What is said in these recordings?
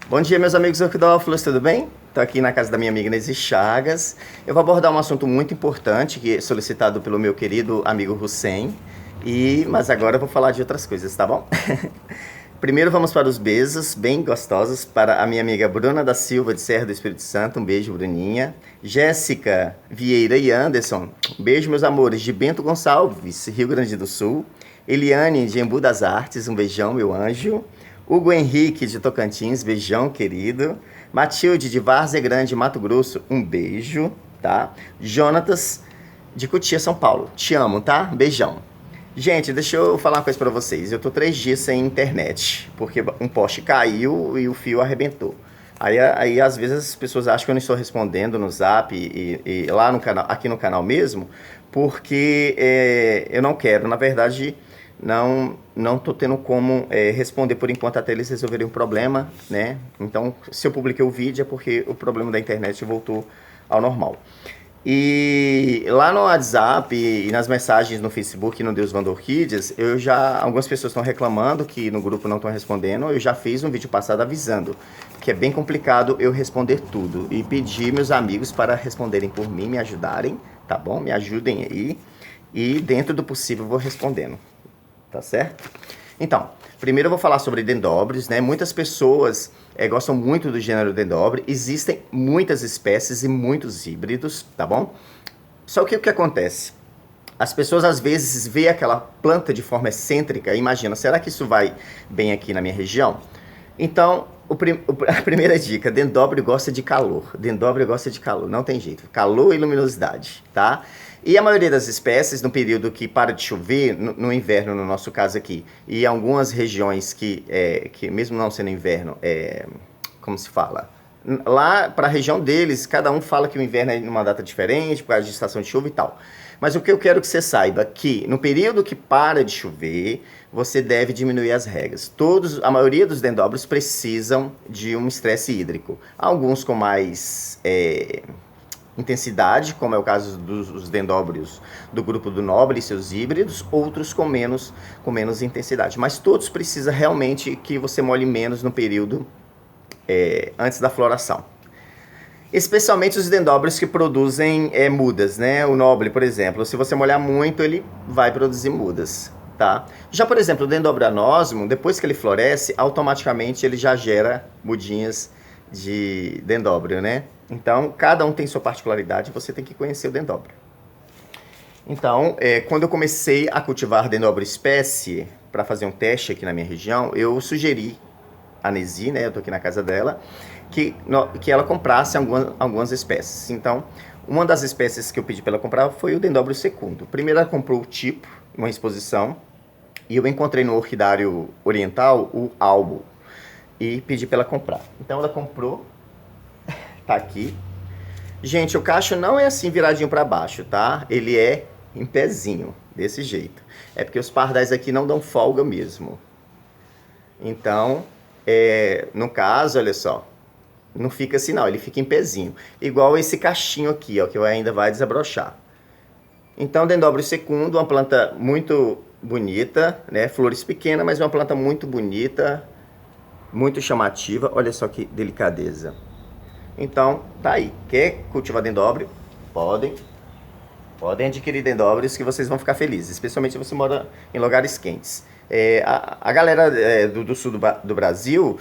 Bom dia, meus amigos orquidófilos, tudo bem? Estou aqui na casa da minha amiga Inês Chagas. Eu vou abordar um assunto muito importante, que é solicitado pelo meu querido amigo Hussein. Mas agora eu vou falar de outras coisas, tá bom? Primeiro vamos para os beijos bem gostosos para a minha amiga Bruna da Silva, de Serra do Espírito Santo. Um beijo, Bruninha. Jéssica Vieira e Anderson. Um beijo, meus amores, de Bento Gonçalves, Rio Grande do Sul. Eliane, de Embu das Artes. Um beijão, meu anjo. Hugo Henrique, de Tocantins, beijão, querido. Matilde, de Várzea Grande, Mato Grosso, um beijo, tá? Jonatas, de Cotia, São Paulo, te amo, tá? Beijão. Gente, deixa eu falar uma coisa pra vocês. Eu tô 3 dias sem internet, porque um poste caiu e o fio arrebentou. Aí às vezes as pessoas acham que eu não estou respondendo no Zap e lá no canal, aqui no canal mesmo, porque eu não quero, na verdade... Não tô tendo como responder por enquanto até eles resolverem o problema, né? Então, se eu publiquei o vídeo é porque o problema da internet voltou ao normal. E lá no WhatsApp e nas mensagens no Facebook, no Deus Vanda Orquídeas, algumas pessoas estão reclamando que no grupo não estão respondendo. Eu já fiz um vídeo passado avisando que é bem complicado eu responder tudo. E pedi meus amigos para responderem por mim, me ajudarem, tá bom? Me ajudem aí. E dentro do possível eu vou respondendo. Tá certo? Então, primeiro eu vou falar sobre dendróbios, né? Muitas pessoas gostam muito do gênero dendróbio. Existem muitas espécies e muitos híbridos, tá bom? Só que o que acontece? As pessoas às vezes veem aquela planta de forma excêntrica e imaginam, será que isso vai bem aqui na minha região? Então, a primeira dica, dendróbio gosta de calor. Dendróbio gosta de calor, não tem jeito. Calor e luminosidade, tá? E a maioria das espécies, no período que para de chover, no inverno, no nosso caso aqui, e algumas regiões que mesmo não sendo inverno, como se fala? Lá, para a região deles, cada um fala que o inverno é numa data diferente, por causa de estação de chuva e tal. Mas o que eu quero que você saiba é que, no período que para de chover, você deve diminuir as regas. A maioria dos dendróbios precisam de um estresse hídrico. Alguns com mais... intensidade, como é o caso dos dendróbios do grupo do nobre e seus híbridos, outros com menos intensidade. Mas todos precisam realmente que você molhe menos no período antes da floração. Especialmente os dendróbios que produzem mudas, né? O nobre, por exemplo, se você molhar muito, ele vai produzir mudas, tá? Já, por exemplo, o dendróbio anósmo, depois que ele floresce, automaticamente ele já gera mudinhas de dendróbio, né? Então, cada um tem sua particularidade, você tem que conhecer o dendróbio. Então, quando eu comecei a cultivar dendróbio espécie, para fazer um teste aqui na minha região, eu sugeri a Nesi, né, eu tô aqui na casa dela, que ela comprasse algumas espécies. Então, uma das espécies que eu pedi para ela comprar foi o dendróbio secundo. Primeiro ela comprou o tipo, uma exposição, e eu encontrei no orquidário oriental o albo, e pedi para ela comprar. Então ela comprou, tá aqui. Gente, o cacho não é assim viradinho para baixo, tá? Ele é em pezinho, desse jeito. É porque os pardais aqui não dão folga mesmo. Então, no caso, olha só, não fica assim não, ele fica em pezinho. Igual esse cachinho aqui, ó, que ainda vai desabrochar. Então, dendróbio secundo, uma planta muito bonita, né? Flores pequenas, mas uma planta muito bonita, muito chamativa. Olha só que delicadeza. Então, tá aí. Quer cultivar dendróbio? Podem adquirir dendróbios que vocês vão ficar felizes, especialmente se você mora em lugares quentes. A galera do sul do Brasil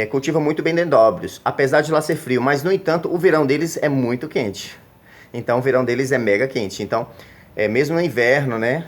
cultiva muito bem dendróbios, apesar de lá ser frio, mas no entanto o verão deles é muito quente. Então o verão deles é mega quente. Então, mesmo no inverno, né,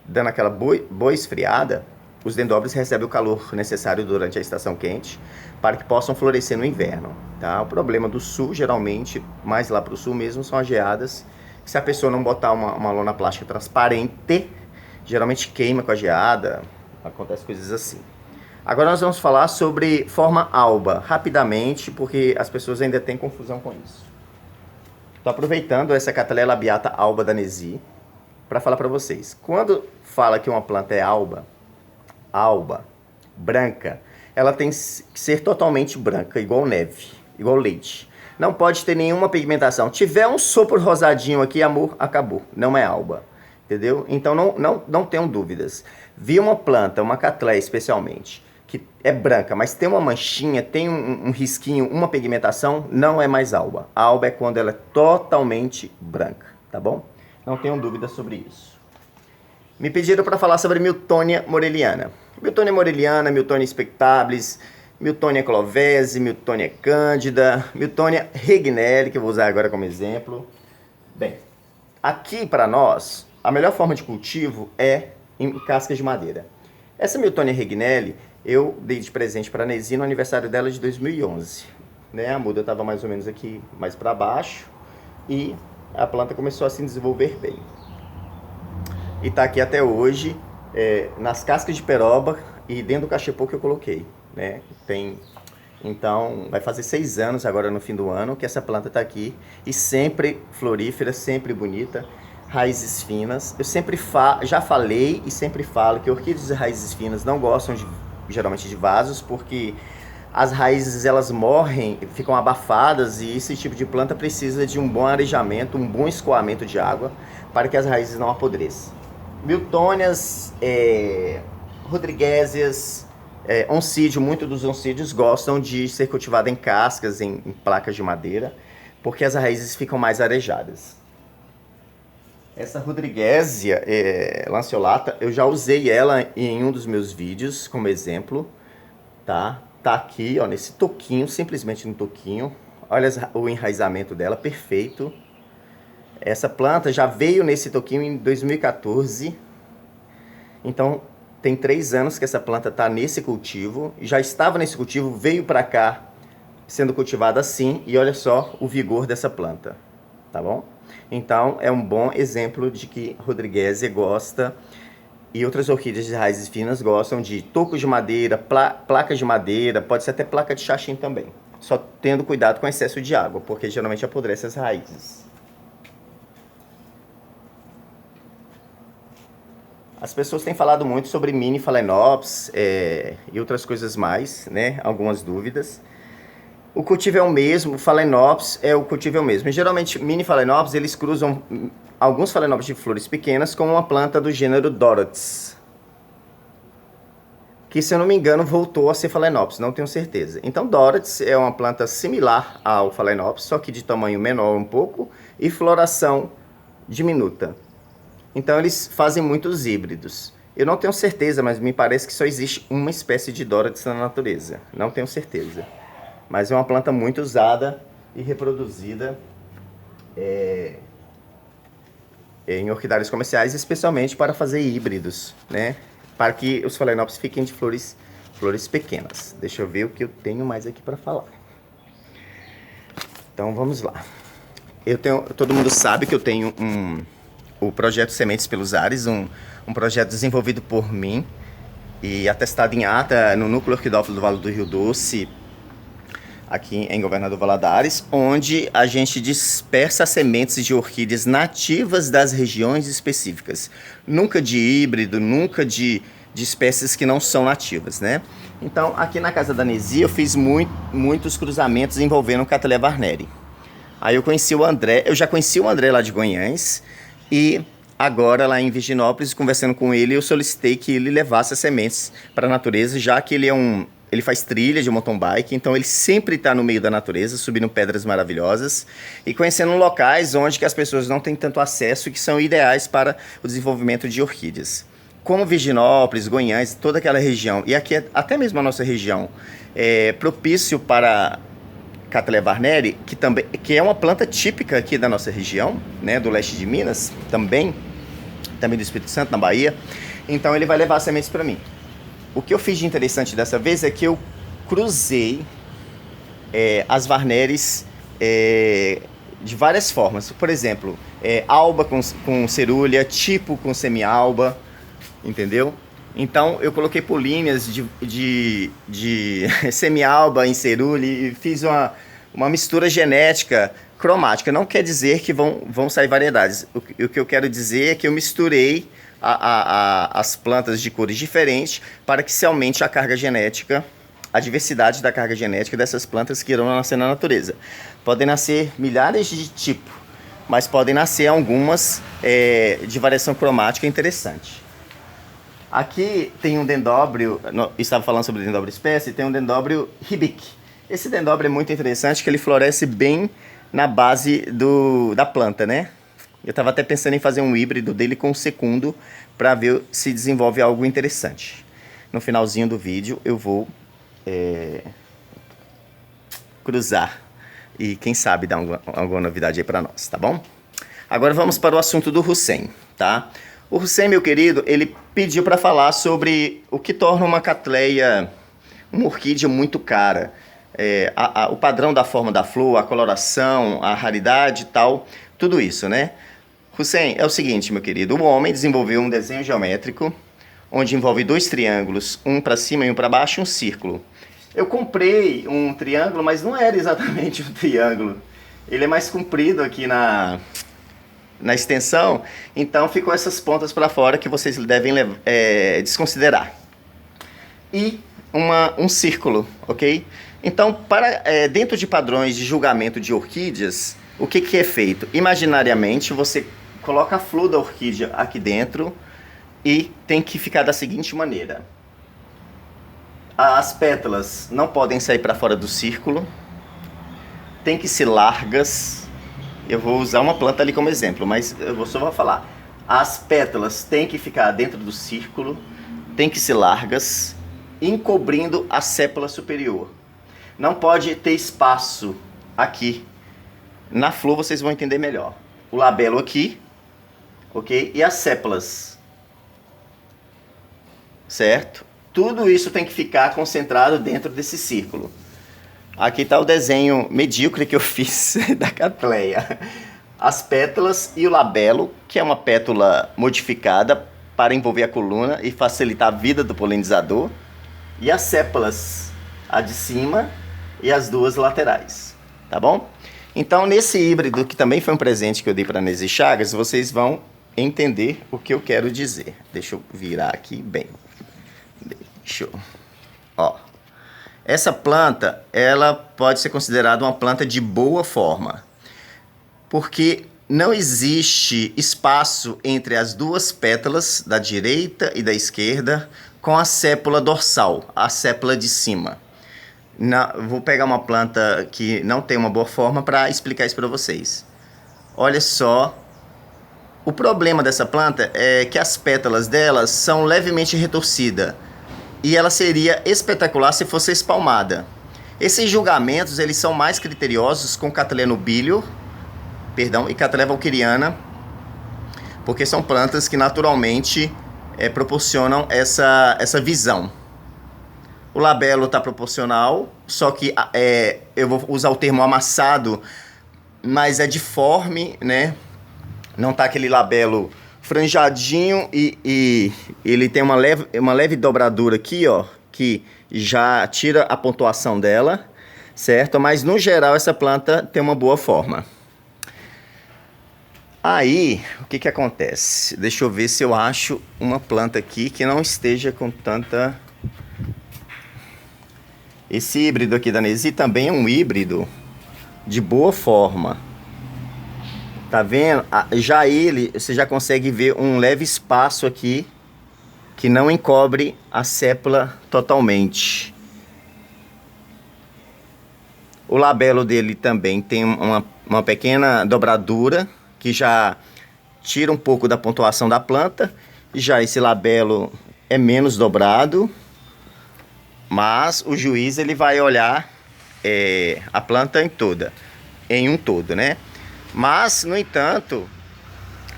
dando aquela boa esfriada, os dendróbios recebem o calor necessário durante a estação quente para que possam florescer no inverno, tá? O problema do sul, geralmente, mais lá para o sul mesmo, são as geadas. Se a pessoa não botar uma lona plástica transparente, geralmente queima com a geada, acontece coisas assim. Agora nós vamos falar sobre forma alba, rapidamente, porque as pessoas ainda têm confusão com isso. Estou aproveitando essa Cattleya labiata alba da Nesi para falar para vocês. Quando fala que uma planta é alba, branca, ela tem que ser totalmente branca, igual neve, igual leite. Não pode ter nenhuma pigmentação. Tiver um sopro rosadinho aqui, amor, acabou. Não é alba, entendeu? Então não tenham dúvidas. Vi uma planta, uma Cattleya especialmente, que é branca, mas tem uma manchinha, tem um risquinho, uma pigmentação, não é mais alba. A alba é quando ela é totalmente branca, tá bom? Não tenham dúvida sobre isso. Me pediram para falar sobre Miltonia moreliana. Miltonia moreliana, Miltonia spectabilis, Miltonia clovese, Miltonia cândida, Miltonia regnelli, que eu vou usar agora como exemplo. Bem, aqui para nós, a melhor forma de cultivo é em cascas de madeira. Essa Miltonia regnelli eu dei de presente para a Nesi no aniversário dela de 2011. Né? A muda estava mais ou menos aqui mais para baixo e a planta começou a se desenvolver bem. E está aqui até hoje, nas cascas de peroba e dentro do cachepô que eu coloquei. Né? Então, vai fazer 6 anos agora no fim do ano que essa planta está aqui e sempre florífera, sempre bonita, raízes finas. Eu sempre já falei e sempre falo que orquídeas de raízes finas não gostam geralmente de vasos, porque as raízes elas morrem, ficam abafadas e esse tipo de planta precisa de um bom arejamento, um bom escoamento de água para que as raízes não apodreçam. Miltônias, rodriguésias, oncídio, muitos dos oncídios gostam de ser cultivado em cascas, em placas de madeira, porque as raízes ficam mais arejadas. Essa rodriguésia lanceolata, eu já usei ela em um dos meus vídeos como exemplo, tá? Tá aqui, ó, nesse toquinho, simplesmente no toquinho. Olha o enraizamento dela, perfeito. Essa planta já veio nesse toquinho em 2014. Então, tem 3 anos que essa planta está nesse cultivo. Já estava nesse cultivo, veio para cá sendo cultivada assim. E olha só o vigor dessa planta, tá bom? Então, é um bom exemplo de que rodriguésia gosta e outras orquídeas de raízes finas gostam de tocos de madeira, placas de madeira, pode ser até placa de xaxim também. Só tendo cuidado com excesso de água, porque geralmente apodrece as raízes. As pessoas têm falado muito sobre mini phalaenopsis e outras coisas mais, né? Algumas dúvidas. O cultivo é o mesmo, phalaenopsis o cultivo é o mesmo. E, geralmente, mini phalaenopsis, eles cruzam alguns phalaenopsis de flores pequenas com uma planta do gênero Dorothea, que, se eu não me engano, voltou a ser phalaenopsis, não tenho certeza. Então, Dorothea é uma planta similar ao phalaenopsis, só que de tamanho menor um pouco e floração diminuta. Então, eles fazem muitos híbridos. Eu não tenho certeza, mas me parece que só existe uma espécie de Dorothea na natureza. Não tenho certeza. Mas é uma planta muito usada e reproduzida em orquidários comerciais, especialmente para fazer híbridos, né? Para que os phalaenopsis fiquem de flores pequenas. Deixa eu ver o que eu tenho mais aqui para falar. Então vamos lá. Todo mundo sabe que eu tenho o projeto Sementes pelos Ares, um projeto desenvolvido por mim e atestado em ata no Núcleo Orquidófilo do Vale do Rio Doce, aqui em Governador Valadares, onde a gente dispersa sementes de orquídeas nativas das regiões específicas. Nunca de híbrido, nunca de espécies que não são nativas, né? Então, aqui na casa da Nesi, eu fiz muitos cruzamentos envolvendo o Cattleya Varneri. Aí eu já conheci o André lá de Goiânia, e agora lá em Virginópolis, conversando com ele, eu solicitei que ele levasse as sementes para a natureza, já que ele faz trilha de mountain bike, então ele sempre está no meio da natureza, subindo pedras maravilhosas e conhecendo locais onde que as pessoas não têm tanto acesso e que são ideais para o desenvolvimento de orquídeas. Como Virginópolis, Goiânia, toda aquela região, e aqui até mesmo a nossa região, é propício para Cattleya Varneri, que é uma planta típica aqui da nossa região, né, do leste de Minas, também do Espírito Santo, na Bahia. Então ele vai levar as sementes para mim. O que eu fiz de interessante dessa vez é que eu cruzei as Varneris de várias formas. Por exemplo, alba com cerúlea, tipo com semi-alba, entendeu? Então eu coloquei políneas de semi-alba em cerúlea e fiz uma mistura genética cromática. Não quer dizer que vão sair variedades. O que eu quero dizer é que eu misturei as plantas de cores diferentes para que se aumente a carga genética, a diversidade da carga genética dessas plantas que irão nascer na natureza. Podem nascer milhares de tipos, mas podem nascer algumas de variação cromática interessante. Aqui tem um dendróbio, estava falando sobre dendróbio espécie, tem um dendróbio hibiki. Esse dendróbio é muito interessante, que ele floresce bem na base da planta, né? Eu estava até pensando em fazer um híbrido dele com o secundo para ver se desenvolve algo interessante. No finalzinho do vídeo eu vou cruzar e quem sabe dar alguma novidade aí para nós, tá bom? Agora vamos para o assunto do Hussein, tá? O Hussein, meu querido, ele pediu para falar sobre o que torna uma catleia, uma orquídea muito cara. O padrão da forma da flor, a coloração, a raridade e tal, tudo isso, né? Hussein, é o seguinte, meu querido, o homem desenvolveu um desenho geométrico onde envolve dois triângulos, um para cima e um para baixo, e um círculo. Eu comprei um triângulo, mas não era exatamente um triângulo. Ele é mais comprido aqui na extensão, então ficou essas pontas para fora que vocês devem desconsiderar. E um círculo, ok? Então, dentro de padrões de julgamento de orquídeas, o que é feito? Imaginariamente, você coloca a flor da orquídea aqui dentro e tem que ficar da seguinte maneira. As pétalas não podem sair para fora do círculo, tem que ser largas. Eu vou usar uma planta ali como exemplo, mas eu só vou falar. As pétalas têm que ficar dentro do círculo, tem que ser largas, encobrindo a sépala superior. Não pode ter espaço aqui. Na flor vocês vão entender melhor. O labelo aqui, ok? E as sépalas, certo? Tudo isso tem que ficar concentrado dentro desse círculo. Aqui está o desenho medíocre que eu fiz da catleia. As pétalas e o labelo, que é uma pétala modificada para envolver a coluna e facilitar a vida do polinizador. E as sépalas, a de cima e as duas laterais, tá bom? Então, nesse híbrido, que também foi um presente que eu dei para a Nesi Chagas, vocês vão entender o que eu quero dizer. Deixa eu virar aqui bem. Deixa eu... Ó. Essa planta, ela pode ser considerada uma planta de boa forma, porque não existe espaço entre as duas pétalas, da direita e da esquerda, com a sépala dorsal, a sépala de cima. Vou pegar uma planta que não tem uma boa forma para explicar isso para vocês. Olha só, o problema dessa planta é que as pétalas delas são levemente retorcidas. E ela seria espetacular se fosse espalmada. Esses julgamentos, eles são mais criteriosos com Cattleya nubilis, e Cattleya valkyriana, porque são plantas que naturalmente proporcionam essa visão. O labelo está proporcional, só que eu vou usar o termo amassado, mas é diforme, né? Não tá aquele labelo franjadinho e ele tem uma leve dobradura aqui, ó, que já tira a pontuação dela, certo? Mas no geral essa planta tem uma boa forma. Aí, o que acontece? Deixa eu ver se eu acho uma planta aqui que não esteja com tanta... Esse híbrido aqui da Nesi também é um híbrido de boa forma. Tá vendo? Já você já consegue ver um leve espaço aqui que não encobre a sépala totalmente. O labelo dele também tem uma pequena dobradura que já tira um pouco da pontuação da planta. Já esse labelo é menos dobrado, mas o juiz ele vai olhar a planta em um todo, né? Mas, no entanto,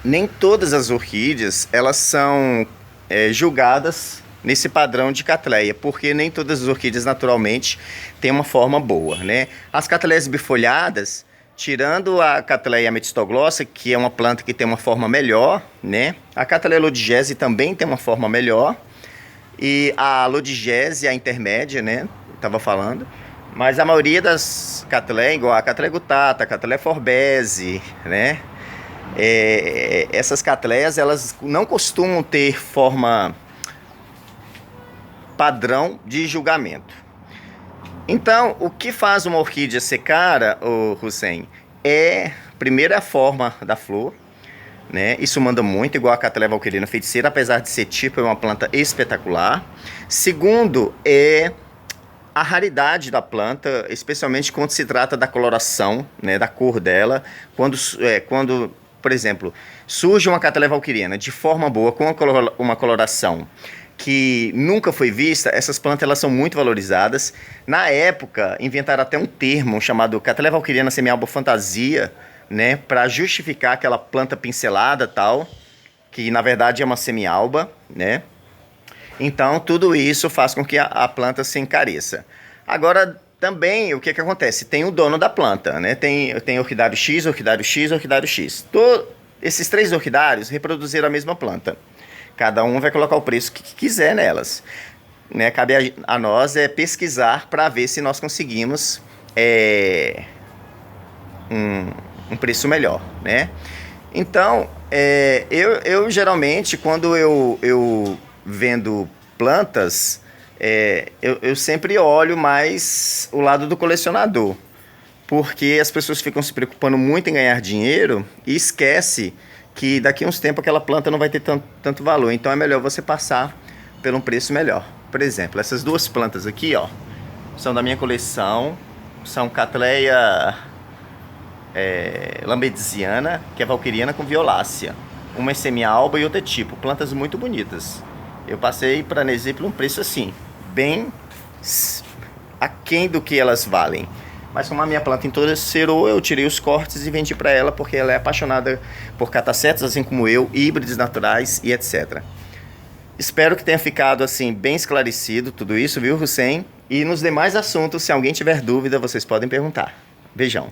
nem todas as orquídeas elas são julgadas nesse padrão de Cattleya, porque nem todas as orquídeas naturalmente têm uma forma boa, né? As Cattleyas bifolhadas, tirando a Cattleya metistoglossa, que é uma planta que tem uma forma melhor, né? A Cattleya lodigese também tem uma forma melhor, e a lodigese, a intermédia, né? Estava falando. Mas a maioria das Cattleya, igual a Cattleya gutata, a Cattleya forbese, né? Essas Cattleyas, elas não costumam ter forma padrão de julgamento. Então, o que faz uma orquídea ser cara, Hussein, primeiro a forma da flor, né? Isso manda muito, igual a Cattleya valquiriana feiticeira, apesar de ser tipo, é uma planta espetacular. Segundo, é a raridade da planta, especialmente quando se trata da coloração, né, da cor dela. Quando, por exemplo, surge uma Cattleya valquiriana de forma boa, com uma coloração que nunca foi vista, essas plantas elas são muito valorizadas. Na época, inventaram até um termo chamado Cattleya valquiriana semialba fantasia, né, para justificar aquela planta pincelada tal, que na verdade é uma semialba, né? Então, tudo isso faz com que a planta se encareça. Agora, também, o que acontece? Tem o dono da planta, né? Tem orquidário X, orquidário X, orquidário X. Esses 3 orquidários reproduziram a mesma planta. Cada um vai colocar o preço que quiser nelas. Né? Cabe a nós pesquisar para ver se nós conseguimos um preço melhor, né? Então, eu geralmente, quando eu vendo plantas, eu sempre olho mais o lado do colecionador, porque as pessoas ficam se preocupando muito em ganhar dinheiro e esquece que daqui a uns tempos aquela planta não vai ter tanto valor. Então é melhor você passar por um preço melhor. Por exemplo, essas 2 plantas aqui, ó, são da minha coleção, são Cattleya lambedisiana, que é valquiriana com violácea. Uma é semialba e outra é tipo, plantas muito bonitas. Eu passei para Nezê por um preço assim, bem aquém do que elas valem. Mas como a minha planta entorcerou, eu tirei os cortes e vendi para ela, porque ela é apaixonada por catacetas, assim como eu, híbridos naturais e etc. Espero que tenha ficado assim bem esclarecido tudo isso, viu, Hussein? E nos demais assuntos, se alguém tiver dúvida, vocês podem perguntar. Beijão.